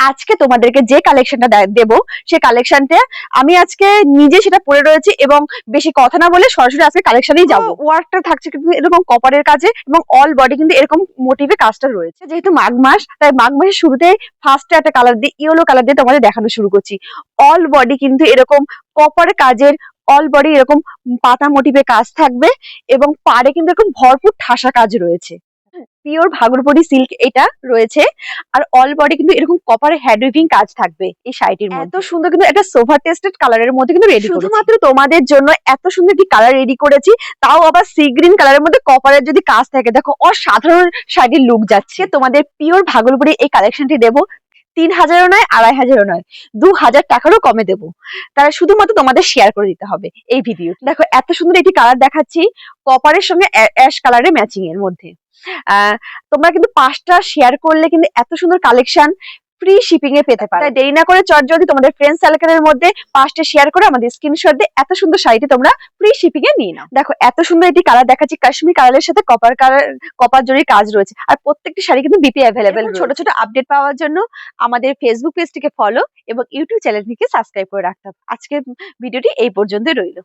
আজকে তোমাদেরকে যে কালেকশনটা দেব সেই কালেকশনটা আমি আজকে নিজে সেটা পরে রয়েছে এবং বেশি কথা না বলে সরাসরি আজকে কালেকশনেই যাবো। ওয়ার্কটা থাকছে কিন্তু এরকম কপারের কাজে এবং অল বডি কিন্তু এরকম মোটিভে কাজটা রয়েছে। যেহেতু মাঘ মাস, তাই মাঘ মাসের শুরুতে ফার্স্টে একটা কালার দিয়ে ইয়েলো কালার দিয়ে তোমাদের দেখানো শুরু করছি। অল বডি কিন্তু এরকম কপার কাজের, অল বডি এরকম পাতা মোটিভে কাজ থাকবে এবং পাড়ে কিন্তু এরকম ভরপুর ঠাসা কাজ রয়েছে। পিওর ভাগলপুরি সিল্ক এটা রয়েছে। আর অল বডি কিন্তু এরকম কপারের হ্যান্ড উইভিং কাজ থাকবে এই শাড়িটির মধ্যে। এত সুন্দর কিন্তু একটা সোভার টেস্টেড কালারের মধ্যে কিন্তু রেডি করেছি। শুধুমাত্র তোমাদের জন্য এত সুন্দর একটি কালার রেডি করেছি, তাও আবার সি গ্রিন কালারের মধ্যে কপারের যদি কাজ থাকে, দেখো অসাধারণ শাড়ির লুক যাচ্ছে। তোমাদের পিওর ভাগলপুরি এই কালেকশনটি দেবো 3000ও নয়, 2500ও নয়, 2000 টাকারও কমে দেবো। তারা শুধুমাত্র তোমাদের শেয়ার করে দিতে হবে এই ভিডিও। দেখো এত সুন্দর একটি কালার দেখাচ্ছি কপারের সঙ্গে অ্যাশ কালারের ম্যাচিং এর মধ্যে। তোমরা কিন্তু 5টা শেয়ার করলে কিন্তু এত সুন্দর কালেকশন ফ্রি শিপিং এ পেতে পারো। তাই দেরি না করে যদি তোমাদের ফ্রেন্ড সার্কেলের মধ্যে 5টা শেয়ার করে আমাদের স্ক্রিনশট দিয়ে এত সুন্দর শাড়িটি তোমরা ফ্রি শিপিং এ নিয়ে নাও। দেখো এত সুন্দর একটি কালার দেখাচ্ছি, কাশ্মীর কালারের সাথে কপার জরির কাজ রয়েছে। আর প্রত্যেকটি শাড়ি কিন্তু বিপি অ্যাভেলেবেল। ছোট ছোট আপডেট পাওয়ার জন্য আমাদের ফেসবুক পেজটিকে ফলো এবং ইউটিউব চ্যানেলটিকে সাবস্ক্রাইব করে রাখতে হবে। আজকের ভিডিওটি এই পর্যন্তই রইল।